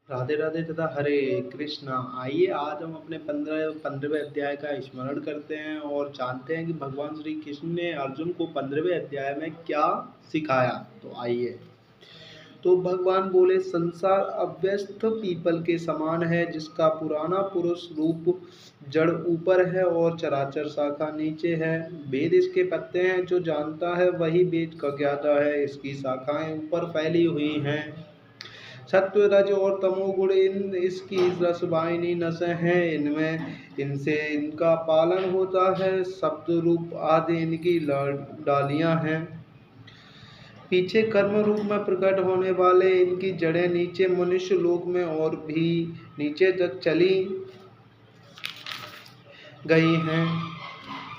राधे राधे तथा हरे कृष्णा। आइए आज हम अपने 15वें अध्याय का स्मरण करते हैं और जानते हैं कि भगवान श्री कृष्ण ने अर्जुन को 15वें अध्याय में क्या सिखाया। तो आइए। तो भगवान बोले, संसार अव्यस्त पीपल के समान है, जिसका पुराना पुरुष रूप जड़ ऊपर है और चराचर शाखा नीचे है। वेद इसके पत्ते हैं, जो जानता है वही वेद का ज्ञाता है। इसकी शाखाएं ऊपर फैली हुई हैं। सत्व रज और तमोगुण इन इसकी रसवाहिनी नसें हैं। इनमें इनसे इनका पालन होता है। शब्द रूप आदि इनकी डालियां हैं। पीछे कर्म रूप में प्रकट होने वाले इनकी जड़ें नीचे मनुष्य लोक में और भी नीचे तक चली गई हैं।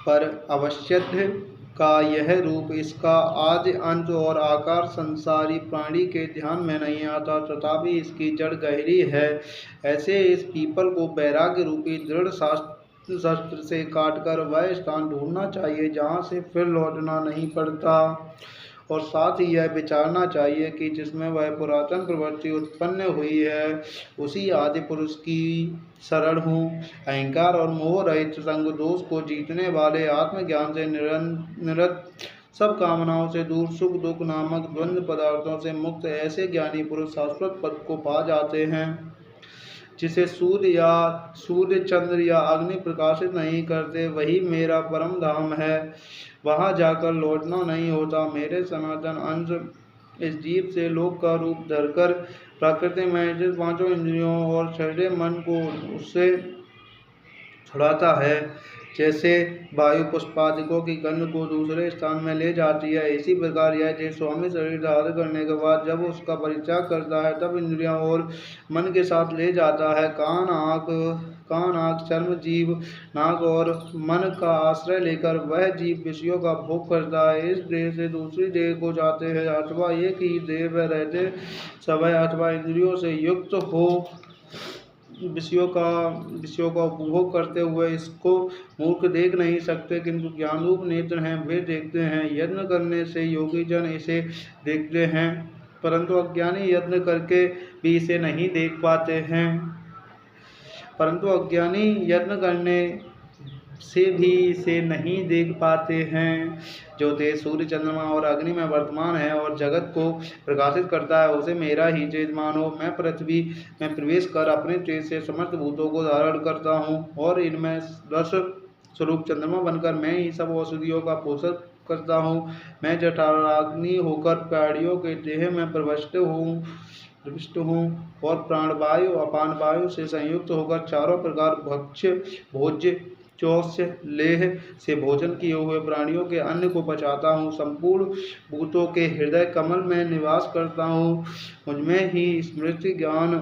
पर अवश्यथ का यह रूप, इसका आदि अंत और आकार संसारी प्राणी के ध्यान में नहीं आता, तथापि इसकी जड़ गहरी है। ऐसे इस पीपल को वैराग्य रूपी दृढ़ शस्त्र से काटकर वह स्थान ढूंढना चाहिए जहाँ से फिर लौटना नहीं पड़ता। और साथ ही यह विचारना चाहिए कि जिसमें वह पुरातन प्रवृत्ति उत्पन्न हुई है, उसी आदि पुरुष की शरण हूँ। अहंकार और मोह रहित संग दोष को जीतने वाले, आत्मज्ञान से निरत, सब कामनाओं से दूर, सुख दुख नामक द्वंद्व पदार्थों से मुक्त ऐसे ज्ञानी पुरुष शाश्वत पद को पा जाते हैं। जिसे सूर्य चंद्र या अग्नि प्रकाशित नहीं करते, वही मेरा परम धाम है। वहां जाकर लौटना नहीं होता। मेरे सनातन अंश इस जीव से लोक का रूप धरकर प्रकृति में जिस पांचों इंद्रियों और छठे मन को उससे छुड़ाता है, जैसे वायु पुष्पादिकों की गंध को दूसरे स्थान में ले जाती है, इसी प्रकार यह देह स्वामी शरीर धारण करने के बाद जब उसका परित्याग करता है, तब इंद्रियों और मन के साथ ले जाता है। कान आँख चर्म जीव नाक और मन का आश्रय लेकर वह जीव विषयों का भोग करता है। इस देह से दूसरी देह को जाते हैं, अथवा एक ही देह में रहते समय अथवा इंद्रियों से युक्त हो विषयों का उपभोग करते हुए इसको मूर्ख देख नहीं सकते, किंतु ज्ञान रूप नेत्र हैं, वे देखते हैं। यत्न करने से योगी जन इसे देखते हैं, परंतु अज्ञानी यत्न करके भी इसे नहीं देख पाते हैं। परंतु अज्ञानी यत्न करने से भी इसे नहीं देख पाते हैं। जो तेज सूर्य चंद्रमा और अग्नि में वर्तमान है और जगत को प्रकाशित करता है, उसे मेरा ही तेज मानो। मैं पृथ्वी में प्रवेश कर अपने तेज से समस्त भूतों को धारण करता हूँ और इनमें रस स्वरूप चंद्रमा बनकर मैं ही सब औषधियों का पोषण करता हूँ। मैं जठराग्नि होकर प्राणियों के देह में प्रविष्ट हूँ और प्राणवायु अपान वायु से संयुक्त होकर चारों प्रकार भक्ष्य भोज्य चौस्य लेह से भोजन किए हुए प्राणियों के अन्न को पचाता हूँ। संपूर्ण भूतों के हृदय कमल में निवास करता हूँ। मुझमें ही स्मृति ज्ञान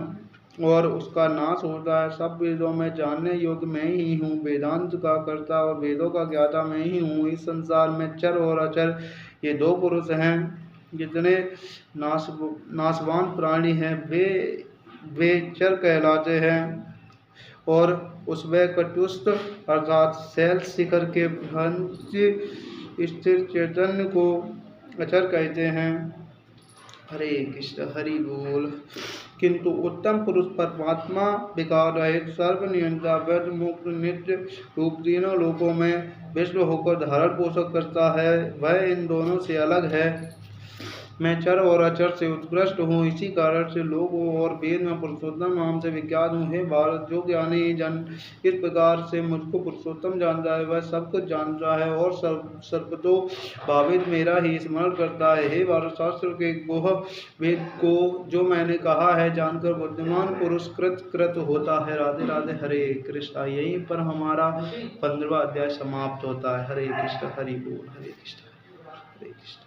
और उसका नाश होता है। सब वेदों में जानने योग्य मैं ही हूँ। वेदांत का कर्ता और वेदों का ज्ञाता मैं ही हूँ। इस संसार में चर और अचर ये दो पुरुष हैं। जितने नाशवान प्राणी हैं वे चर कहलाते हैं और उसमें कटुस्थ अर्थात शैल शिखर के भ्रंश स्थिर चैतन्य को अचर कहते हैं। हरे कृष्ण हरि बोल। किंतु उत्तम पुरुष परमात्मा विकार रहित सर्वनियंता वैध मुक्त नित्य रूप तीनों लोकों में विश्व होकर धारण पोषण करता है, वह इन दोनों से अलग है। मैं चर और अचर से उत्कृष्ट हूँ, इसी कारण से लोगों और वेद में पुरुषोत्तम नाम से विख्यात हूँ। हे भारत, जो ज्ञानी जन इस प्रकार से मुझको पुरुषोत्तम जानता है, वह सब कुछ जानता है और सर्वतो भावित मेरा ही स्मरण करता है। हे भारत, शास्त्र के गुह वेद को जो मैंने कहा है जानकर बुद्धिमान पुरुष कृत होता है। राधे राधे हरे कृष्णा। यहीं पर हमारा 15वां अध्याय समाप्त होता है। हरे कृष्ण हरि बोल। हरे कृष्ण हरे कृष्ण।